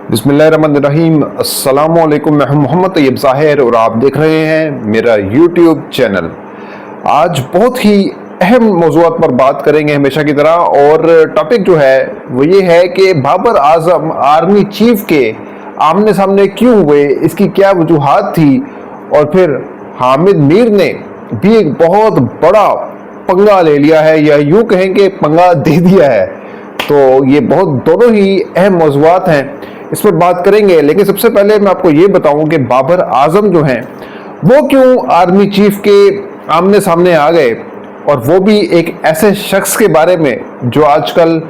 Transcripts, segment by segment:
बिस्मिल्लाहिर्रहमानिर्रहीम। अस्सलामुअलैकुम। मैं हूं मोहम्मद तैयब ज़ाहिर और आप देख रहे हैं मेरा यूट्यूब चैनल। आज बहुत ही अहम मौज़ूआत पर बात करेंगे हमेशा की तरह, और टॉपिक जो है वो ये है कि बाबर आजम आर्मी चीफ के आमने सामने क्यों हुए, इसकी क्या वजूहात थी, और फिर हामिद मीर ने भी एक बहुत बड़ा पंगा ले लिया है, या यूँ कहें कि पंगा दे दिया है। तो ये बहुत दोनों ही अहम मौज़ूआत हैं, इस पर बात करेंगे। लेकिन सबसे पहले मैं आपको ये बताऊं कि बाबर आजम जो हैं वो क्यों आर्मी चीफ के आमने सामने आ गए, और वो भी एक ऐसे शख्स के बारे में जो आजकल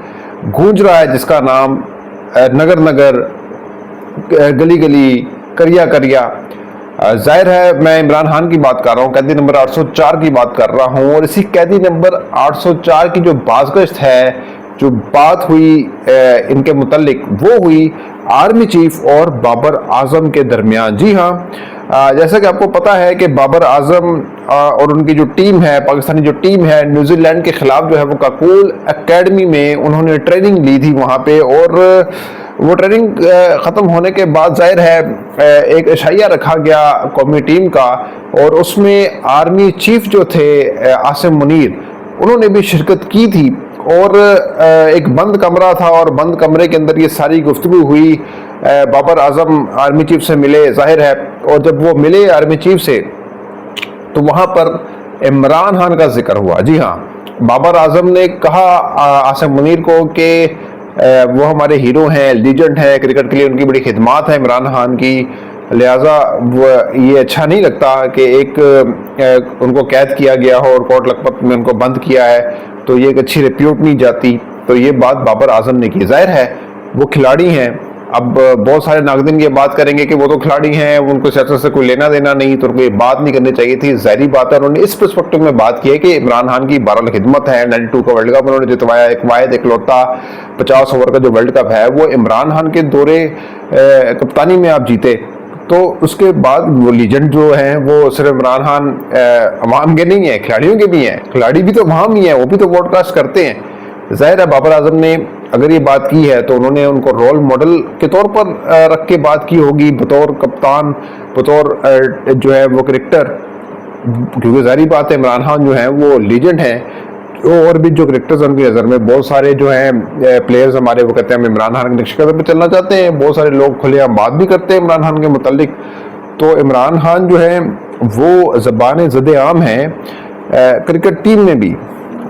गूंज रहा है, जिसका नाम नगर नगर, गली गली, करिया करिया। जाहिर है मैं इमरान खान की बात कर रहा हूँ, कैदी नंबर 804 की बात कर रहा हूँ। और इसी कैदी नंबर 804 की जो बाज़गश्त है, जो बात हुई इनके मुतल्लिक, वो हुई आर्मी चीफ और बाबर आजम के दरमियान। जी हाँ, जैसा कि आपको पता है कि बाबर आजम और उनकी जो टीम है, पाकिस्तानी जो टीम है, न्यूजीलैंड के खिलाफ जो है वो काकूल एकेडमी में उन्होंने ट्रेनिंग ली थी वहाँ पे। और वो ट्रेनिंग ख़त्म होने के बाद जाहिर है एक इशाइया रखा गया कौमी टीम का, और उसमें आर्मी चीफ जो थे आसिम मुनीर, उन्होंने भी शिरकत की थी। और एक बंद कमरा था, और बंद कमरे के अंदर ये सारी गुफ्तगू हुई। बाबर आजम आर्मी चीफ से मिले, जाहिर है, और जब वो मिले आर्मी चीफ से तो वहाँ पर इमरान खान का जिक्र हुआ। जी हाँ, बाबर आजम ने कहा आसिम मुनीर को कि वो हमारे हीरो हैं, लीजेंड हैं, क्रिकेट के लिए उनकी बड़ी खिदमत है इमरान खान की, लिहाजा वो ये अच्छा नहीं लगता कि एक उनको कैद किया गया हो और कोर्ट लखपत में उनको बंद किया है, तो ये एक अच्छी रिप्यूट नहीं जाती। तो ये बात बाबर आजम ने की। जाहिर है वो खिलाड़ी हैं। अब बहुत सारे नाक़दीन ये बात करेंगे कि वो तो खिलाड़ी हैं, उनको सियासत से कोई लेना देना नहीं, तो उनको ये बात नहीं करनी चाहिए थी। ज़ाहिरी बात है, उन्होंने इस पर्सपेक्टिव में बात की है कि इमरान खान की 12 खिदमत है। 92 का वर्ल्ड कप उन्होंने जितवाया, एक वाहिद इकलौता 50 ओवर का जो वर्ल्ड कप है वो इमरान खान के दौरे कप्तानी में आप जीते। तो उसके बाद वो लीजेंड जो हैं वो सिर्फ इमरान खान अवाम के नहीं है, खिलाड़ियों के भी हैं। खिलाड़ी भी तो अवाम ही हैं, वो भी तो ब्रॉडकास्ट करते हैं। जाहिर है बाबर आजम ने अगर ये बात की है तो उन्होंने उनको रोल मॉडल के तौर पर रख के बात की होगी, बतौर कप्तान, बतौर जो है वो क्रिकेटर, क्योंकि जाहिर बात है इमरान खान जो है वो लीजेंड हैं। और भी जो क्रिकेटर्स उनकी नज़र में बहुत सारे जो हैं प्लेयर्स हमारे, वो कहते हैं हम इमरान खान के नक्शे कदम पे चलना चाहते हैं। बहुत सारे लोग खुलेआम बात भी करते हैं इमरान खान के मुतालिक। तो इमरान खान जो है वो ज़बान ज़द-ए-आम है क्रिकेट टीम में भी।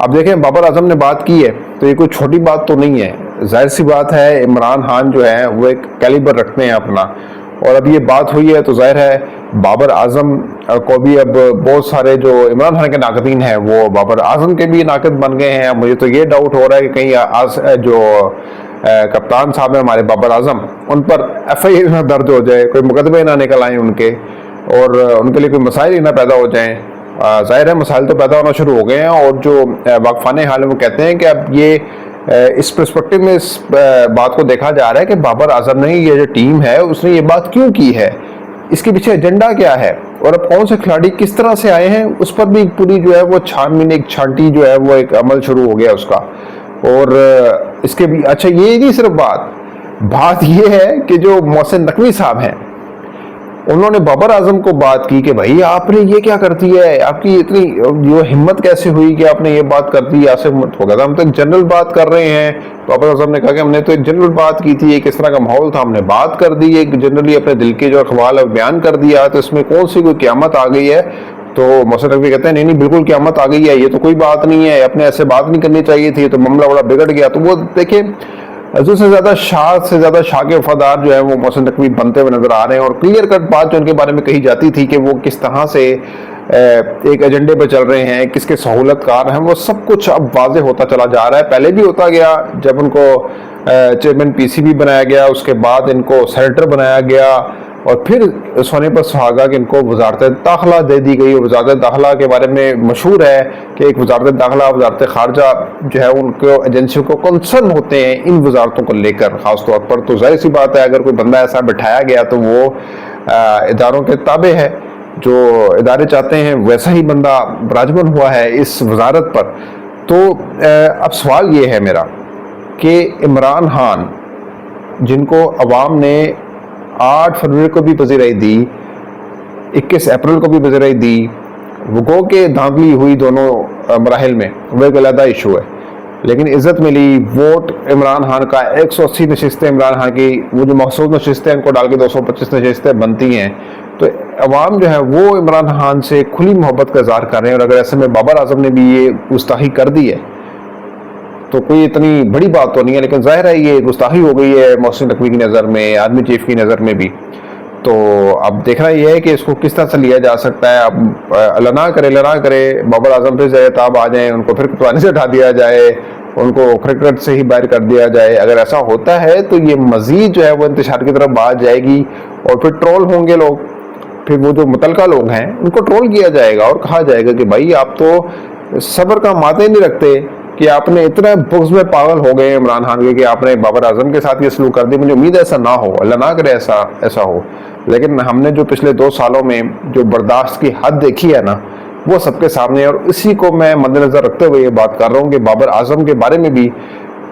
अब देखें, बाबर आजम ने बात की है तो ये कोई छोटी बात तो नहीं है। जाहिर सी बात है इमरान खान जो है वो एक कैलिबर रखते हैं अपना, और अब ये बात हुई है तो जाहिर है बाबर आजम को भी अब बहुत सारे जो इमरान खान के नाक़दीन हैं वो बाबर आजम के भी नाक़द बन गए हैं। मुझे तो ये डाउट हो रहा है कि कहीं आज जो कप्तान साहब हैं हमारे बाबर आजम, उन पर FIR ना दर्ज हो जाए, कोई मुकदमे ना निकल आए उनके, और उनके लिए कोई मसाइल ही ना पैदा हो जाएं। ज़ाहिर है मसाइल तो पैदा होना शुरू हो गए हैं, और जो वाक़फ़ान हाल है वो कहते हैं कि अब ये इस पर्सपेक्टिव में इस बात को देखा जा रहा है कि बाबर आजम ने, ये जो टीम है उसने ये बात क्यों की है, इसके पीछे एजेंडा क्या है, और अब कौन से खिलाड़ी किस तरह से आए हैं, उस पर भी पूरी जो है वो छानबीन, एक छांटी जो है वो एक अमल शुरू हो गया उसका। और इसके भी अच्छा, ये नहीं सिर्फ बात ये है कि जो मोहसिन नकवी साहब हैं उन्होंने बाबर आजम को बात की कि भाई आपने ये क्या कर दी है, आपकी इतनी जो हिम्मत कैसे हुई कि आपने ये बात कर दी। आसिफ हो गया था, हम तो एक जनरल बात कर रहे हैं। बाबर आजम ने कहा कि हमने तो एक जनरल बात की थी, एक इस तरह का माहौल था, हमने बात कर दी, एक जनरली अपने दिल के जो ख्याल है बयान कर दिया, तो इसमें कौन सी कोई क़यामत आ गई है। तो मोहसिन नकवी कहते हैं नहीं नहीं, बिल्कुल क़यामत आ गई है, ये तो कोई बात नहीं है, अपने ऐसे बात नहीं करनी चाहिए थी, तो मामला बड़ा बिगड़ गया। तो वो देखिए, हजूर से ज़्यादा शाह के वफादार जो है वो मोहसिन नकवी बनते हुए नजर आ रहे हैं। और क्लियर कट बात जो उनके बारे में कही जाती थी कि वो किस तरह से एक एजेंडे पर चल रहे हैं, किसके सहूलतकार हैं, वो सब कुछ अब वाज़ेह होता चला जा रहा है। पहले भी होता गया जब उनको चेयरमैन PCB बनाया गया, उसके बाद इनको सेनेटर बनाया गया, और फिर सोने पर सुहागा कि इनको वजारत दाखिला दे दी गई। वजारत दाखिला के बारे में मशहूर है कि एक वजारत दाखिला, वजारत खारजा जो है उनको एजेंसियों को कंसर्न होते हैं इन वजारतों को लेकर ख़ास तौर पर। तो जाहिर सी बात है अगर कोई बंदा ऐसा बिठाया गया तो वो इदारों के ताबे है, जो इदारे चाहते हैं वैसा ही बंदा बराजमन हुआ है इस वजारत पर। तो अब सवाल ये है मेरा कि इमरान खान جن کو عوام نے 8 فروری کو بھی پذیرائی دی، 21 اپریل کو بھی پذیرائی دی، وہ گو کے دھاندلی ہوئی دونوں مراحل میں، وہ ایک علیحدہ ایشو ہے، لیکن عزت ملی، ووٹ عمران خان کا 180 نشستیں عمران خان کی، وہ جو مخصوص نشستیں ان کو ڈال کے 225 نشستیں بنتی ہیں، تو عوام جو ہے وہ عمران خان سے کھلی محبت کا اظہار کر رہے ہیں، اور اگر ایسے میں بابر اعظم نے بھی یہ گستاخی کر دی ہے تو کوئی اتنی بڑی بات تو نہیں ہے، لیکن ظاہر ہے یہ گستاخی ہو گئی ہے محسن نقوی کی نظر میں، آرمی چیف کی نظر میں بھی، تو اب دیکھنا یہ ہے کہ اس کو کس طرح سے لیا جا سکتا ہے۔ اب اللہ نہ کرے بابر اعظم پھر زیر تاب آ جائیں، ان کو پھر کپتانی سے اٹھا دیا جائے، ان کو کرکٹ سے ہی باہر کر دیا جائے، اگر ایسا ہوتا ہے تو یہ مزید جو ہے وہ انتشار کی طرف بات جائے گی، اور پھر ٹرول ہوں گے لوگ، پھر وہ جو متعلقہ لوگ ہیں ان کو ٹرول کیا جائے گا اور کہا جائے گا کہ بھائی آپ تو صبر کا مادہ نہیں رکھتے، کہ آپ نے اتنا بغض میں پاگل ہو گئے عمران خان کے کہ آپ نے بابر اعظم کے ساتھ یہ سلوک کر دی۔ مجھے امید ہے ایسا نہ ہو، اللہ نہ کرے ایسا ہو، لیکن ہم نے جو پچھلے 2 سالوں میں جو برداشت کی حد دیکھی ہے نا وہ سب کے سامنے، اور اسی کو میں مد نظر رکھتے ہوئے یہ بات کر رہا ہوں کہ بابر اعظم کے بارے میں بھی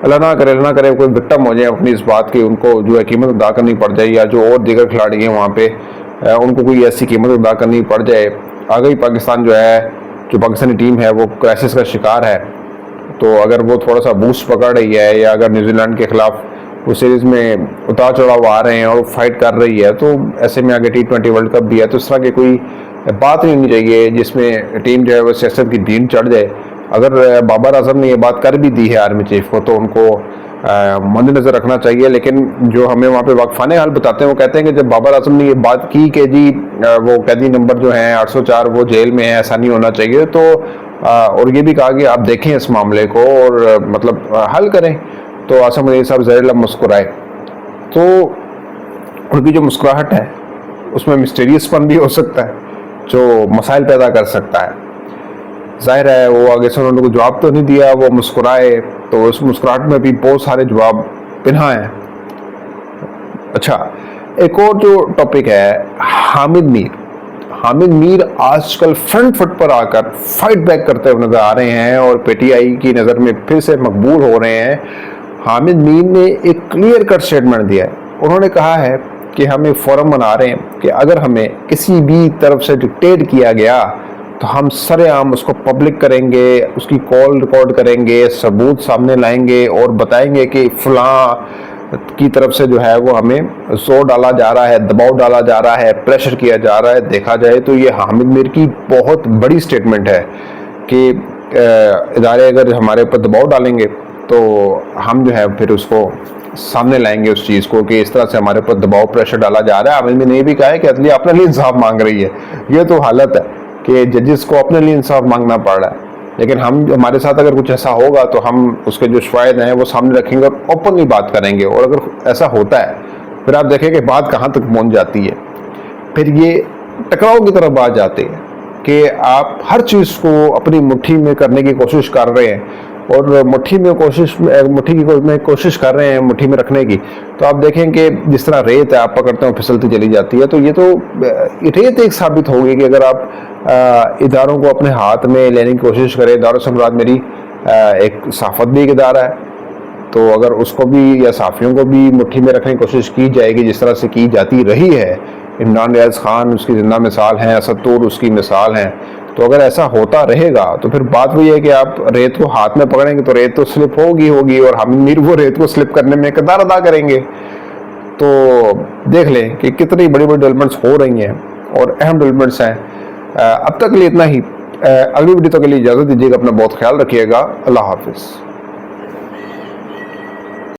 اللہ نہ کرے کوئی وکٹم ہو جائے اپنی اس بات کی، ان کو جو ہے قیمت ادا کرنی پڑ جائے، یا جو اور دیگر کھلاڑی ہیں وہاں پہ ان کو کوئی ایسی قیمت ادا کرنی پڑ جائے۔ آگے پاکستان جو ہے، جو پاکستانی ٹیم ہے وہ کرائسس کا شکار ہے، تو اگر وہ تھوڑا سا بوسٹ پکڑ رہی ہے، یا اگر نیوزی لینڈ کے خلاف وہ سیریز میں اتار چڑھاؤ آ رہے ہیں اور فائٹ کر رہی ہے، تو ایسے میں آگے T20 ورلڈ کپ بھی ہے، تو اس طرح کی کوئی بات نہیں ہونی چاہیے جس میں ٹیم جو ہے وہ سیاست کی دین چڑھ جائے۔ اگر بابر اعظم نے یہ بات کر بھی دی ہے آرمی چیف کو تو ان کو مد نظر رکھنا چاہیے، لیکن جو ہمیں وہاں پہ واقفانہ حال بتاتے ہیں وہ کہتے ہیں کہ جب بابر اعظم نے یہ بات کی کہ جی وہ قیدی نمبر جو ہیں 804 وہ جیل میں ہے، ایسا نہیں ہونا چاہیے، تو اور یہ بھی کہا کہ آپ دیکھیں اس معاملے کو اور مطلب حل کریں، تو عاصم علی صاحب زہر لب مسکرائے، تو ان کی جو مسکراہٹ ہے اس میں مسٹیریس پن بھی ہو سکتا ہے جو مسائل پیدا کر سکتا ہے۔ ظاہر ہے وہ آگے سے انہوں نے جواب تو نہیں دیا، وہ مسکرائے، تو اس مسکراہٹ میں بھی بہت سارے جواب پنہا ہیں۔ اچھا، ایک اور جو ٹاپک ہے، حامد میر آج کل فرنٹ فٹ پر آ کر فائٹ بیک کرتے ہوئے نظر آ رہے ہیں اور پی ٹی آئی کی نظر میں پھر سے مقبول ہو رہے ہیں۔ حامد میر نے ایک کلیئر کٹ سٹیٹمنٹ دیا ہے، انہوں نے کہا ہے کہ ہم ایک فورم بنا رہے ہیں کہ اگر ہمیں کسی بھی طرف سے ڈکٹیٹ کیا گیا تو ہم سر عام اس کو پبلک کریں گے، اس کی کال ریکارڈ کریں گے، ثبوت سامنے لائیں گے اور بتائیں گے کہ فلاں کی طرف سے جو ہے وہ ہمیں زور ڈالا جا رہا ہے، دباؤ ڈالا جا رہا ہے، پریشر کیا جا رہا ہے۔ دیکھا جائے تو یہ حامد میر کی بہت بڑی سٹیٹمنٹ ہے کہ ادارے اگر ہمارے اوپر دباؤ ڈالیں گے تو ہم جو ہے پھر اس کو سامنے لائیں گے اس چیز کو کہ اس طرح سے ہمارے اوپر دباؤ پریشر ڈالا جا رہا ہے۔ حامد میر نے یہ بھی کہا ہے کہ عدلیہ اپنے لیے انصاف مانگ رہی ہے، یہ تو حالت ہے کہ ججز کو اپنے لیے انصاف مانگنا پڑ رہا ہے، لیکن ہمارے ساتھ اگر کچھ ایسا ہوگا تو ہم اس کے جو شواہد ہیں وہ سامنے رکھیں گے اور اوپنلی بات کریں گے، اور اگر ایسا ہوتا ہے پھر آپ دیکھیں کہ بات کہاں تک پہنچ جاتی ہے، پھر یہ ٹکراؤ کی طرف بات جاتے ہیں کہ آپ ہر چیز کو اپنی مٹھی میں کرنے کی کوشش کر رہے ہیں اور مٹھی میں کوشش کر رہے ہیں مٹھی میں رکھنے کی، تو آپ دیکھیں کہ جس طرح ریت ہے آپ پکڑتے ہیں پھسلتی چلی جاتی ہے، تو یہ تو ریت ایک ثابت ہوگی کہ اگر آپ اداروں کو اپنے ہاتھ میں لینے کی کوشش کریں، اداروں سے مراد میری ایک صحافت بھی ایک ادارہ ہے، تو اگر اس کو بھی یا صحافیوں کو بھی مٹھی میں رکھنے کی کوشش کی جائے گی جس طرح سے کی جاتی رہی ہے، عمران ریاض خان اس کی زندہ مثال ہیں، اسد طور اس کی مثال ہیں، تو اگر ایسا ہوتا رہے گا تو پھر بات وہی ہے کہ آپ ریت کو ہاتھ میں پکڑیں گے تو ریت تو سلپ ہوگی اور حامد میر وہ ریت کو سلپ کرنے میں کردار ادا کریں گے۔ تو دیکھ لیں کہ کتنی بڑی ڈیولپمنٹس ہو رہی ہیں اور اہم ڈیولپمنٹس ہیں۔ اب تک کے لیے اتنا ہی، اگلی ویڈیو تک کے لیے اجازت دیجیے گا، اپنا بہت خیال رکھیے گا، اللہ حافظ۔